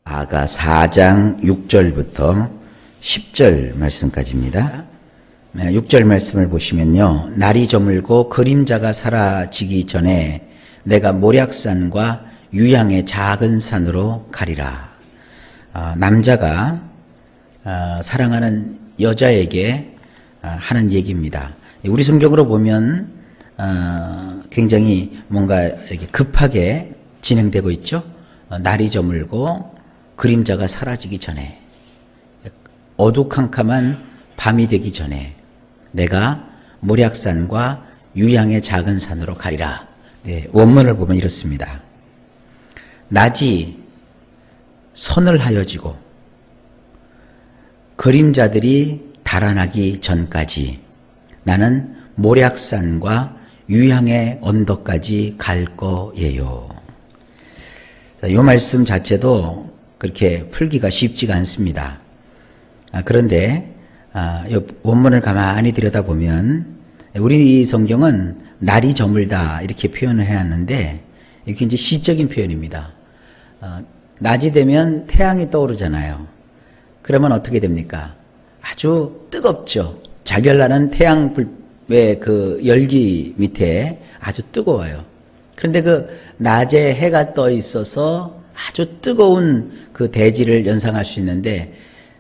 아가 4장 6절부터 10절 말씀까지입니다. 6절 말씀을 보시면요. 날이 저물고 그림자가 사라지기 전에 내가 모략산과 유향의 작은 산으로 가리라. 남자가 사랑하는 여자에게 하는 얘기입니다. 우리 성경으로 보면 굉장히 뭔가 이렇게 급하게 진행되고 있죠. 날이 저물고 그림자가 사라지기 전에, 어두캄캄한 밤이 되기 전에 내가 모략산과 유향의 작은 산으로 가리라. 네, 원문을 보면 이렇습니다. 낮이 서늘하여지고 그림자들이 달아나기 전까지 나는 모략산과 유향의 언덕까지 갈 거예요. 이 말씀 자체도 그렇게 풀기가 쉽지가 않습니다. 그런데 이 원문을 가만히 들여다보면 우리 성경은 날이 저물다 이렇게 표현을 해놨는데 이게 이제 시적인 표현입니다. 낮이 되면 태양이 떠오르잖아요. 그러면 어떻게 됩니까? 아주 뜨겁죠. 자결나는 태양불의 그 열기 밑에 아주 뜨거워요. 그런데 그 낮에 해가 떠 있어서 아주 뜨거운 그 대지를 연상할 수 있는데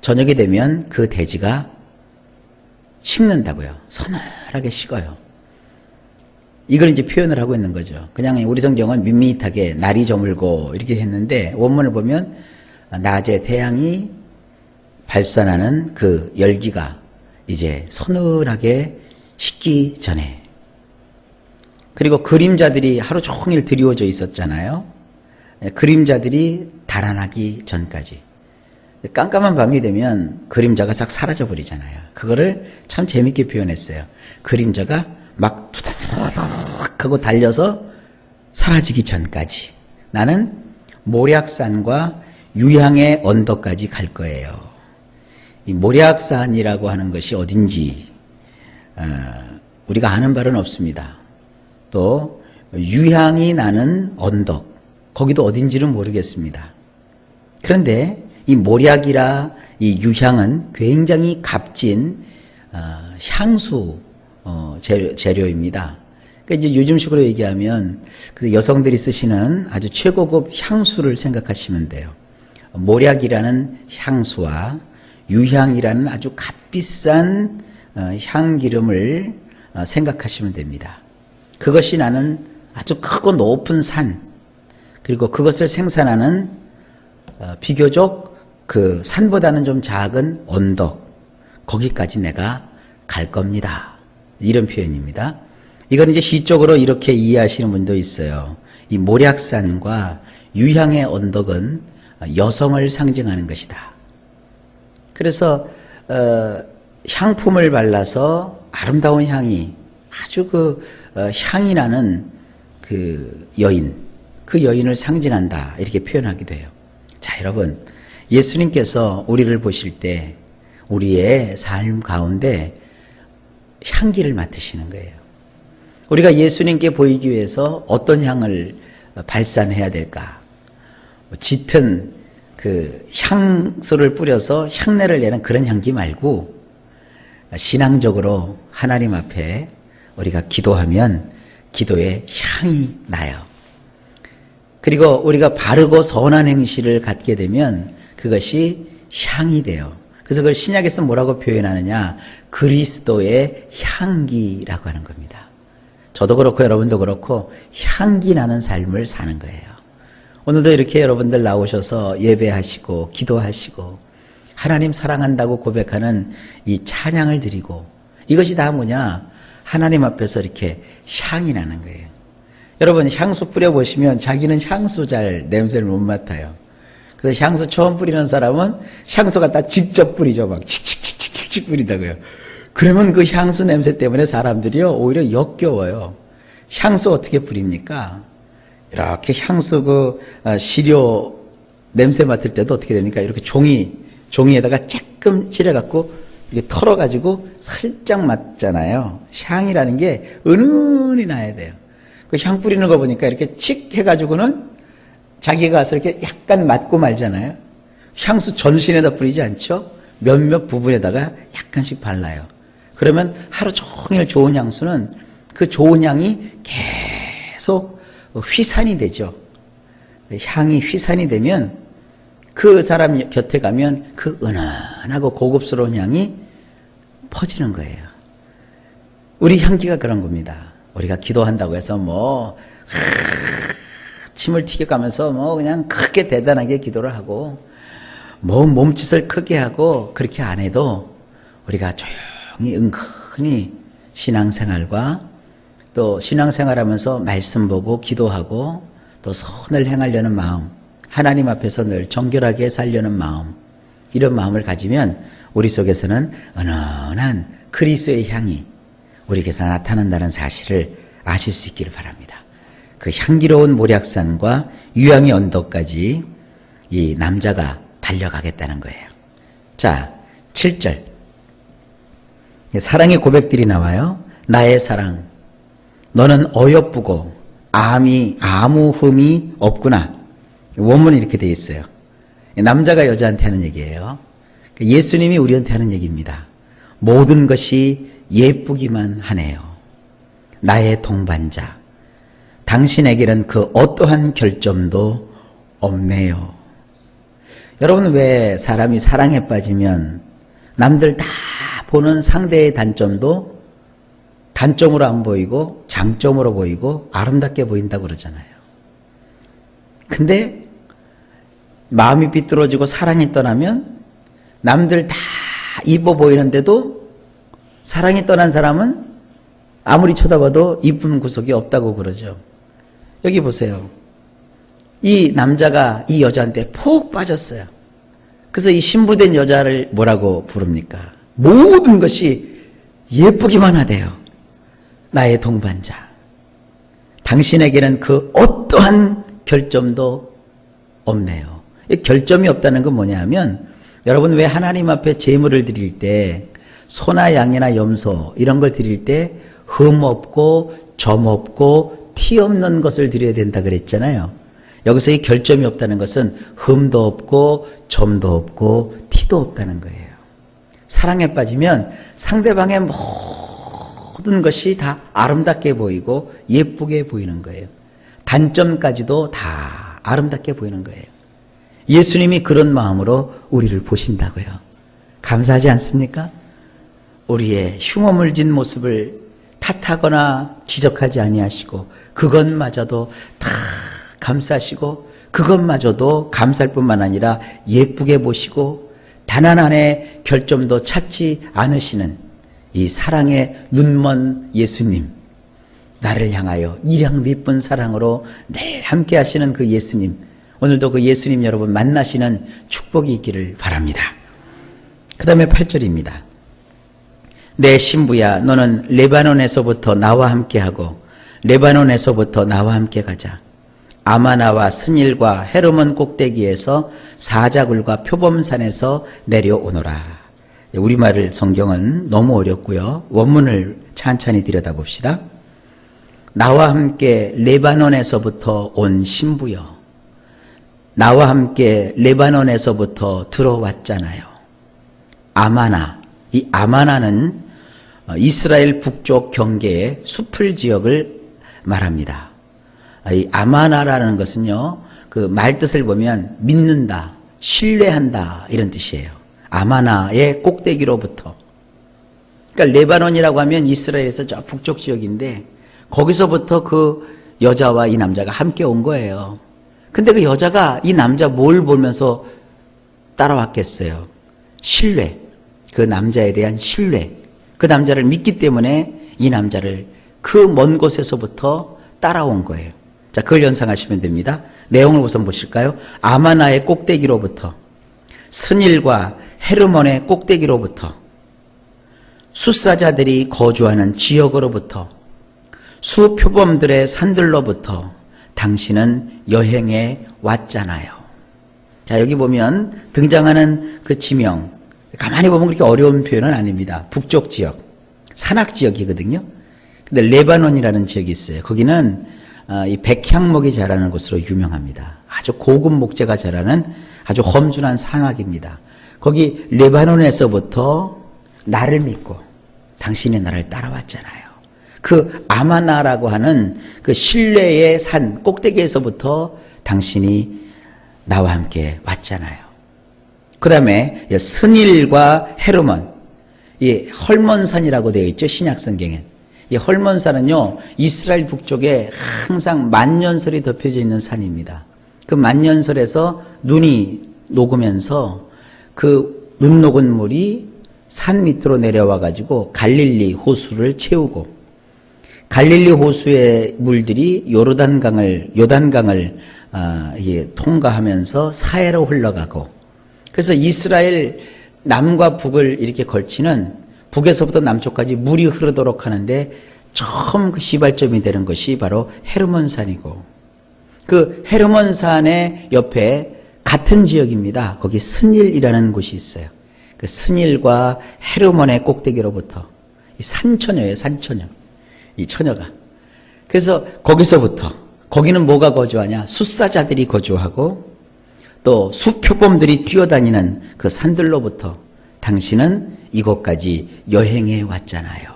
저녁이 되면 그 대지가 식는다고요. 서늘하게 식어요. 이걸 이제 표현을 하고 있는 거죠. 그냥 우리 성경은 밋밋하게 날이 저물고 이렇게 했는데 원문을 보면 낮에 태양이 발산하는 그 열기가 이제 서늘하게 식기 전에, 그리고 그림자들이 하루 종일 드리워져 있었잖아요. 그림자들이 달아나기 전까지. 깜깜한 밤이 되면 그림자가 싹 사라져 버리잖아요. 그거를 참 재밌게 표현했어요. 그림자가 막 투닥 하고 달려서 사라지기 전까지 나는 모략산과 유향의 언덕까지 갈 거예요. 이 모략산이라고 하는 것이 어딘지 우리가 아는 바는 없습니다. 또 유향이 나는 언덕, 거기도 어딘지는 모르겠습니다. 그런데 이 모략이라 이 유향은 굉장히 값진 향수 재료입니다. 그러니까 이제 요즘식으로 얘기하면 그 여성들이 쓰시는 아주 최고급 향수를 생각하시면 돼요. 모략이라는 향수와 유향이라는 아주 값비싼 향기름을 생각하시면 됩니다. 그것이 나는 아주 크고 높은 산, 그리고 그것을 생산하는 비교적 그 산보다는 좀 작은 언덕, 거기까지 내가 갈 겁니다. 이런 표현입니다. 이건 이제 시적으로 이렇게 이해하시는 분도 있어요. 이 모략산과 유향의 언덕은 여성을 상징하는 것이다. 그래서 향품을 발라서 아름다운 향이, 아주 그 향이 나는 그 여인, 그 여인을 상징한다 이렇게 표현하기도 해요. 자, 여러분, 예수님께서 우리를 보실 때 우리의 삶 가운데 향기를 맡으시는 거예요. 우리가 예수님께 보이기 위해서 어떤 향을 발산해야 될까? 짙은 그 향수를 뿌려서 향내를 내는 그런 향기 말고 신앙적으로 하나님 앞에 우리가 기도하면 기도에 향이 나요. 그리고 우리가 바르고 선한 행실을 갖게 되면 그것이 향이 돼요. 그래서 그걸 신약에서 뭐라고 표현하느냐? 그리스도의 향기라고 하는 겁니다. 저도 그렇고 여러분도 그렇고 향기 나는 삶을 사는 거예요. 오늘도 이렇게 여러분들 나오셔서 예배하시고 기도하시고 하나님 사랑한다고 고백하는 이 찬양을 드리고, 이것이 다 뭐냐? 하나님 앞에서 이렇게 향이 나는 거예요. 여러분, 향수 뿌려보시면 자기는 향수 잘 냄새를 못 맡아요. 그래서 향수 처음 뿌리는 사람은 향수 갖다 직접 뿌리죠. 막 칙칙칙칙칙 뿌리다고요. 그러면 그 향수 냄새 때문에 사람들이요 오히려 역겨워요. 향수 어떻게 뿌립니까? 이렇게 향수 그 시료 냄새 맡을 때도 어떻게 됩니까? 이렇게 종이에다가 조금 칠해갖고 이게 털어가지고 살짝 맡잖아요. 향이라는 게 은은히 나야 돼요. 그 향 뿌리는 거 보니까 이렇게 칙 해가지고는 자기가 가서 이렇게 약간 맡고 말잖아요. 향수 전신에다 뿌리지 않죠? 몇몇 부분에다가 약간씩 발라요. 그러면 하루 종일 좋은 향수는 그 좋은 향이 계속 휘산이 되죠. 향이 휘산이 되면 그 사람 곁에 가면 그 은은하고 고급스러운 향이 퍼지는 거예요. 우리 향기가 그런 겁니다. 우리가 기도한다고 해서 침을 튀겨가면서 그냥 크게 대단하게 기도를 하고 몸짓을 크게 하고 그렇게 안 해도 우리가 조용히 은근히 신앙생활과 또 신앙생활하면서 말씀 보고 기도하고 또 선을 행하려는 마음, 하나님 앞에서 늘 정결하게 살려는 마음, 이런 마음을 가지면 우리 속에서는 은은한 그리스도의 향이 우리에게서 나타난다는 사실을 아실 수 있기를 바랍니다. 그 향기로운 모략산과 유황의 언덕까지 이 남자가 달려가겠다는 거예요. 자, 7절. 사랑의 고백들이 나와요. 나의 사랑, 너는 어여쁘고 아무 흠이 없구나. 원문이 이렇게 되어 있어요. 남자가 여자한테 하는 얘기예요. 예수님이 우리한테 하는 얘기입니다. 모든 것이 예쁘기만 하네요. 나의 동반자, 당신에게는 그 어떠한 결점도 없네요. 여러분, 왜 사람이 사랑에 빠지면 남들 다 보는 상대의 단점도 단점으로 안 보이고 장점으로 보이고 아름답게 보인다고 그러잖아요. 근데 마음이 삐뚤어지고 사랑이 떠나면 남들 다 이뻐 보이는데도 사랑이 떠난 사람은 아무리 쳐다봐도 이쁜 구석이 없다고 그러죠. 여기 보세요. 이 남자가 이 여자한테 푹 빠졌어요. 그래서 이 신부된 여자를 뭐라고 부릅니까? 모든 것이 예쁘기만 하대요. 나의 동반자, 당신에게는 그 어떠한 결점도 없네요. 이 결점이 없다는 건 뭐냐 하면, 여러분 왜 하나님 앞에 제물을 드릴 때 소나 양이나 염소 이런 걸 드릴 때 흠 없고 점 없고 티 없는 것을 드려야 된다 그랬잖아요. 여기서 이 결점이 없다는 것은 흠도 없고 점도 없고 티도 없다는 거예요. 사랑에 빠지면 상대방의 모든 것이 다 아름답게 보이고 예쁘게 보이는 거예요. 단점까지도 다 아름답게 보이는 거예요. 예수님이 그런 마음으로 우리를 보신다고요. 감사하지 않습니까? 우리의 흉어물진 모습을 탓하거나 지적하지 아니하시고 그것마저도 다 감싸시고 그것마저도 감사할 뿐만 아니라 예쁘게 보시고 단 하나의 결점도 찾지 않으시는 이 사랑의 눈먼 예수님, 나를 향하여 이량 미쁜 사랑으로 늘 함께 하시는 그 예수님, 오늘도 그 예수님 여러분 만나시는 축복이 있기를 바랍니다. 그 다음에 8절입니다. 내 신부야, 너는 레바논에서부터 나와 함께하고 레바논에서부터 나와 함께 가자. 아마나와 스닐과 헤르몬 꼭대기에서 사자굴과 표범산에서 내려오너라. 우리말 성경은 너무 어렵고요. 원문을 찬찬히 들여다봅시다. 나와 함께 레바논에서부터 온 신부여, 나와 함께 레바논에서부터 들어왔잖아요. 아마나, 이 아마나는 이스라엘 북쪽 경계의 수풀 지역을 말합니다. 이 아마나라는 것은요, 그 말뜻을 보면 믿는다, 신뢰한다 이런 뜻이에요. 아마나의 꼭대기로부터. 그러니까 레바논이라고 하면 이스라엘에서 저 북쪽 지역인데 거기서부터 그 여자와 이 남자가 함께 온 거예요. 근데 그 여자가 이 남자 뭘 보면서 따라왔겠어요? 신뢰. 그 남자에 대한 신뢰. 그 남자를 믿기 때문에 이 남자를 그 먼 곳에서부터 따라온 거예요. 자, 그걸 연상하시면 됩니다. 내용을 우선 보실까요? 아마나의 꼭대기로부터, 스닐과 헤르몬의 꼭대기로부터, 숫사자들이 거주하는 지역으로부터, 수표범들의 산들로부터 당신은 여행에 왔잖아요. 자, 여기 보면 등장하는 그 지명, 가만히 보면 그렇게 어려운 표현은 아닙니다. 북쪽 지역, 산악 지역이거든요. 근데 레바논이라는 지역이 있어요. 거기는 이 백향목이 자라는 곳으로 유명합니다. 아주 고급 목재가 자라는 아주 험준한 산악입니다. 거기 레바논에서부터 나를 믿고 당신이 나를 따라왔잖아요. 그 아마나라고 하는 그 신뢰의 산 꼭대기에서부터 당신이 나와 함께 왔잖아요. 그 다음에 스닐과 헤르몬, 이 헐몬산이라고 되어 있죠. 신약성경엔. 이 헐몬산은요, 이스라엘 북쪽에 항상 만년설이 덮여져 있는 산입니다. 그 만년설에서 눈이 녹으면서 그 눈 녹은 물이 산 밑으로 내려와 가지고 갈릴리 호수를 채우고, 갈릴리 호수의 물들이 요단강을 통과하면서 사해로 흘러가고, 그래서 이스라엘 남과 북을 이렇게 걸치는, 북에서부터 남쪽까지 물이 흐르도록 하는데 처음 그 시발점이 되는 것이 바로 헤르몬산이고, 그 헤르몬산의 옆에 같은 지역입니다. 거기 스닐이라는 곳이 있어요. 그 스닐과 헤르몬의 꼭대기로부터 이 산처녀예요. 산처녀. 이 처녀가. 그래서 거기서부터, 거기는 뭐가 거주하냐? 숫사자들이 거주하고 또 수표범들이 뛰어다니는 그 산들로부터 당신은 이곳까지 여행해 왔잖아요.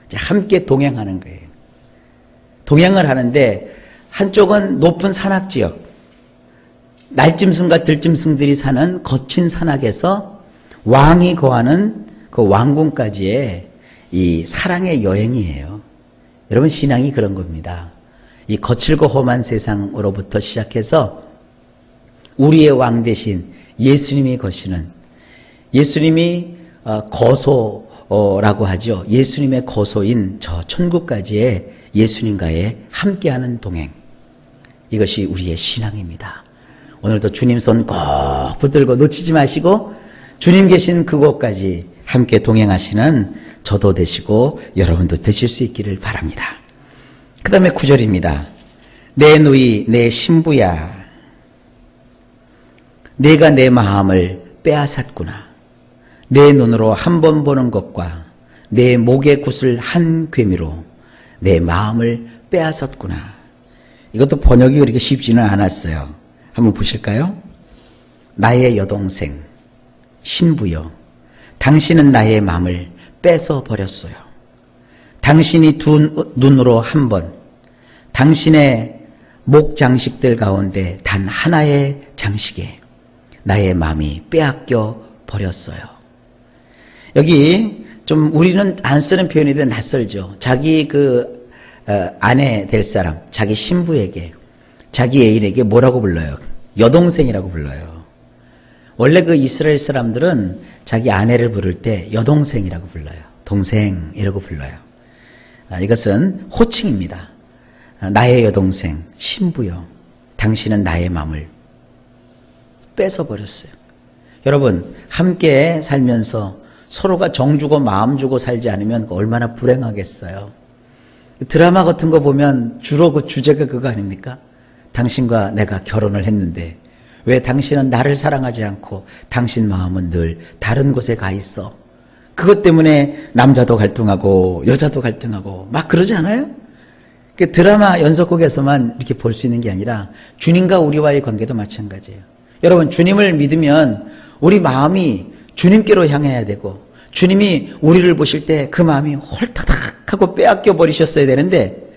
이제 함께 동행하는 거예요. 동행을 하는데 한쪽은 높은 산악지역, 날짐승과 들짐승들이 사는 거친 산악에서 왕이 거하는 그 왕궁까지의 이 사랑의 여행이에요. 여러분, 신앙이 그런 겁니다. 이 거칠고 험한 세상으로부터 시작해서 우리의 왕 대신 예수님이 거시는, 예수님이 거소라고 하죠. 예수님의 거소인 저 천국까지의 예수님과의 함께하는 동행, 이것이 우리의 신앙입니다. 오늘도 주님 손 꼭 붙들고 놓치지 마시고 주님 계신 그곳까지 함께 동행하시는 저도 되시고 여러분도 되실 수 있기를 바랍니다. 그 다음에 9절입니다. 내 누이 내 신부야, 내가 내 마음을 빼앗았구나. 내 눈으로 한 번 보는 것과 내 목의 굿을 한 괴미로 내 마음을 빼앗았구나. 이것도 번역이 그렇게 쉽지는 않았어요. 한번 보실까요? 나의 여동생 신부여, 당신은 나의 마음을 뺏어 버렸어요. 당신이 두 눈으로 한 번, 당신의 목 장식들 가운데 단 하나의 장식에 나의 마음이 빼앗겨 버렸어요. 여기 좀 우리는 안 쓰는 표현인데 낯설죠. 자기 그 아내 될 사람, 자기 신부에게, 자기 애인에게 뭐라고 불러요? 여동생이라고 불러요. 원래 그 이스라엘 사람들은 자기 아내를 부를 때 여동생이라고 불러요. 동생이라고 불러요. 이것은 호칭입니다. 나의 여동생, 신부여, 당신은 나의 마음을 뺏어버렸어요. 여러분, 함께 살면서 서로가 정 주고 마음 주고 살지 않으면 얼마나 불행하겠어요. 드라마 같은 거 보면 주로 그 주제가 그거 아닙니까? 당신과 내가 결혼을 했는데 왜 당신은 나를 사랑하지 않고 당신 마음은 늘 다른 곳에 가 있어? 그것 때문에 남자도 갈등하고 여자도 갈등하고 막 그러지 않아요? 드라마 연속극에서만 이렇게 볼 수 있는 게 아니라 주님과 우리와의 관계도 마찬가지예요. 여러분, 주님을 믿으면 우리 마음이 주님께로 향해야 되고, 주님이 우리를 보실 때 그 마음이 홀타닥하고 빼앗겨 버리셨어야 되는데,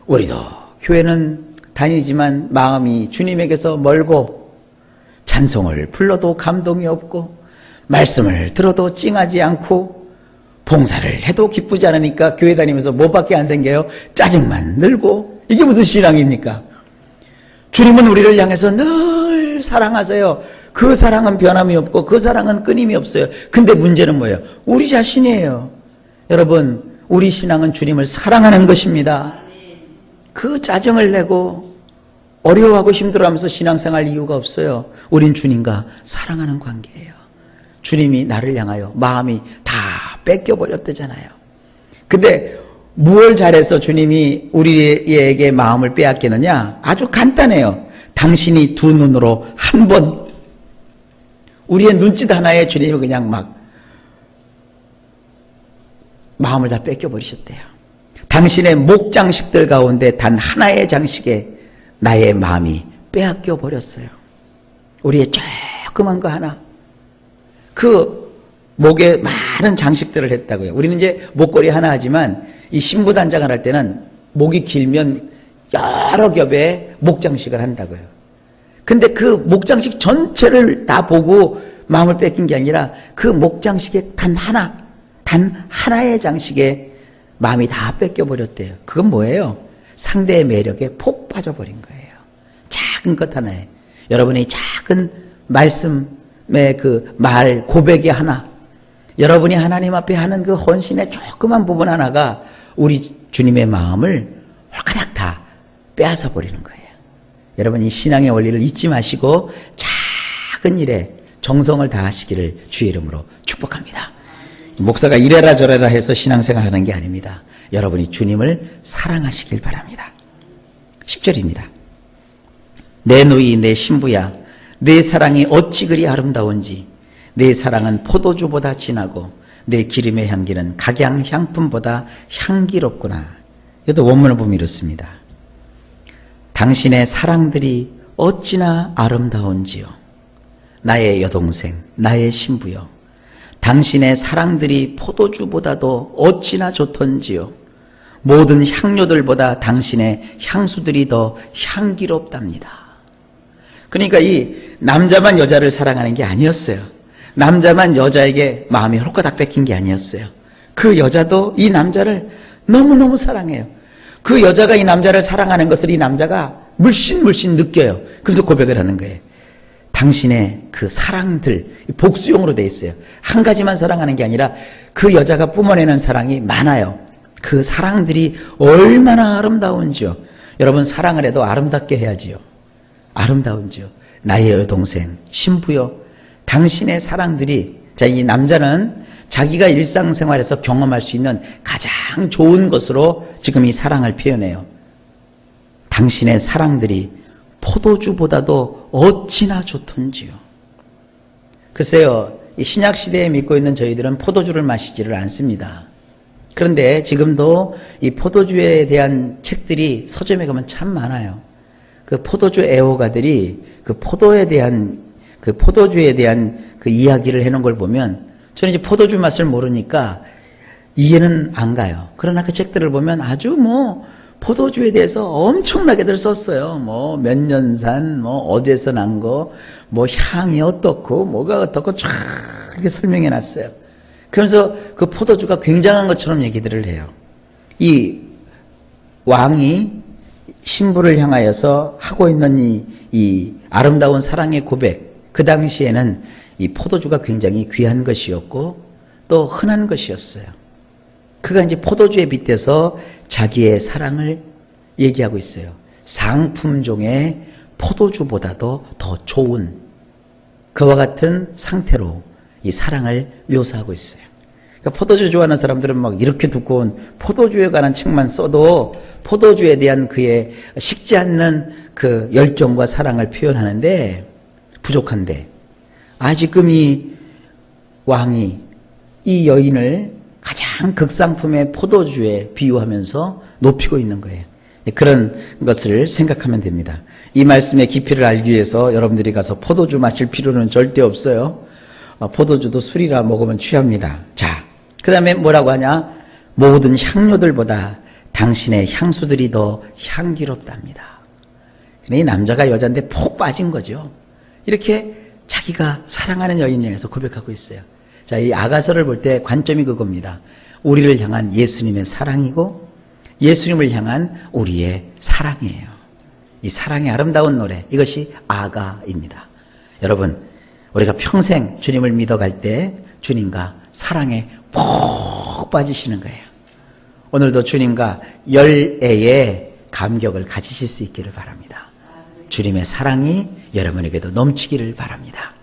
우리도 교회는 다니지만 마음이 주님에게서 멀고, 찬송을 불러도 감동이 없고, 말씀을 들어도 찡하지 않고, 봉사를 해도 기쁘지 않으니까 교회 다니면서 뭐밖에 안 생겨요? 짜증만 늘고. 이게 무슨 신앙입니까? 주님은 우리를 향해서 늘 사랑하세요. 그 사랑은 변함이 없고 그 사랑은 끊임이 없어요. 근데 문제는 뭐예요? 우리 자신이에요. 여러분, 우리 신앙은 주님을 사랑하는 것입니다. 그 짜증을 내고 어려워하고 힘들어하면서 신앙생활 이유가 없어요. 우린 주님과 사랑하는 관계예요. 주님이 나를 향하여 마음이 다 뺏겨버렸대잖아요. 근데 무엇을 잘해서 주님이 우리에게 마음을 빼앗기느냐? 아주 간단해요. 당신이 두 눈으로 한 번, 우리의 눈짓 하나에 주님이 그냥 막 마음을 다 뺏겨버리셨대요. 당신의 목장식들 가운데 단 하나의 장식에 나의 마음이 빼앗겨 버렸어요. 우리의 조그만 거 하나. 그 목에 많은 장식들을 했다고요. 우리는 이제 목걸이 하나 하지만 이 신부단장을 할 때는 목이 길면 여러 겹의 목장식을 한다고요. 근데 그 목장식 전체를 다 보고 마음을 뺏긴 게 아니라 그 목장식의 단 하나의 장식에 마음이 다 뺏겨버렸대요. 그건 뭐예요? 상대의 매력에 폭 빠져버린 거예요. 작은 것 하나에. 여러분의 작은 말씀의 그 말, 고백의 하나, 여러분이 하나님 앞에 하는 그 헌신의 조그만 부분 하나가 우리 주님의 마음을 홀가닥 다 빼앗아 버리는 거예요. 여러분 이 신앙의 원리를 잊지 마시고 작은 일에 정성을 다하시기를 주의 이름으로 축복합니다. 목사가 이래라 저래라 해서 신앙생활하는 게 아닙니다. 여러분이 주님을 사랑하시길 바랍니다. 10절입니다. 내 누이 내 신부야 내 사랑이 어찌 그리 아름다운지 내 사랑은 포도주보다 진하고 내 기름의 향기는 각양 향품보다 향기롭구나. 이것도 원문을 보면 이렇습니다. 당신의 사랑들이 어찌나 아름다운지요. 나의 여동생, 나의 신부요. 당신의 사랑들이 포도주보다도 어찌나 좋던지요. 모든 향료들보다 당신의 향수들이 더 향기롭답니다. 그러니까 이 남자만 여자를 사랑하는 게 아니었어요. 남자만 여자에게 마음이 홀가닥 뺏긴 게 아니었어요. 그 여자도 이 남자를 너무너무 사랑해요. 그 여자가 이 남자를 사랑하는 것을 이 남자가 물씬 느껴요. 그래서 고백을 하는 거예요. 당신의 그 사랑들, 복수용으로 되어 있어요. 한 가지만 사랑하는 게 아니라 그 여자가 뿜어내는 사랑이 많아요. 그 사랑들이 얼마나 아름다운지요. 여러분 사랑을 해도 아름답게 해야지요. 아름다운지요. 나의 여동생, 신부요. 당신의 사랑들이, 자, 이 남자는 자기가 일상생활에서 경험할 수 있는 가장 좋은 것으로 지금 이 사랑을 표현해요. 당신의 사랑들이 포도주보다도 어찌나 좋던지요. 글쎄요, 이 신약시대에 믿고 있는 저희들은 포도주를 마시지를 않습니다. 그런데 지금도 이 포도주에 대한 책들이 서점에 가면 참 많아요. 그 포도주 애호가들이 그 포도주에 대한 그 이야기를 해놓은 걸 보면 저는 이제 포도주 맛을 모르니까 이해는 안 가요. 그러나 그 책들을 보면 아주 포도주에 대해서 엄청나게들 썼어요. 몇 년산, 어디에서 난 거, 향이 어떻고, 뭐가 어떻고 쫙 이렇게 설명해 놨어요. 그래서 그 포도주가 굉장한 것처럼 얘기들을 해요. 이 왕이 신부를 향하여서 하고 있는 이 아름다운 사랑의 고백, 그 당시에는 이 포도주가 굉장히 귀한 것이었고 또 흔한 것이었어요. 그가 이제 포도주에 빗대서 자기의 사랑을 얘기하고 있어요. 상품종의 포도주보다도 더 좋은 그와 같은 상태로 이 사랑을 묘사하고 있어요. 그러니까 포도주 좋아하는 사람들은 막 이렇게 두꺼운 포도주에 관한 책만 써도 포도주에 대한 그의 식지 않는 그 열정과 사랑을 표현하는데 부족한데, 지금 이 왕이 이 여인을 가장 극상품의 포도주에 비유하면서 높이고 있는 거예요. 그런 것을 생각하면 됩니다. 이 말씀의 깊이를 알기 위해서 여러분들이 가서 포도주 마실 필요는 절대 없어요. 포도주도 술이라 먹으면 취합니다. 자, 그 다음에 뭐라고 하냐? 모든 향료들보다 당신의 향수들이 더 향기롭답니다. 이 남자가 여자인데 폭 빠진 거죠. 이렇게 자기가 사랑하는 여인을 향해서 고백하고 있어요. 자, 이 아가서를 볼 때 관점이 그겁니다. 우리를 향한 예수님의 사랑이고 예수님을 향한 우리의 사랑이에요. 이 사랑의 아름다운 노래, 이것이 아가입니다. 여러분, 우리가 평생 주님을 믿어갈 때 주님과 사랑에 푹 빠지시는 거예요. 오늘도 주님과 열애의 감격을 가지실 수 있기를 바랍니다. 주님의 사랑이 여러분에게도 넘치기를 바랍니다.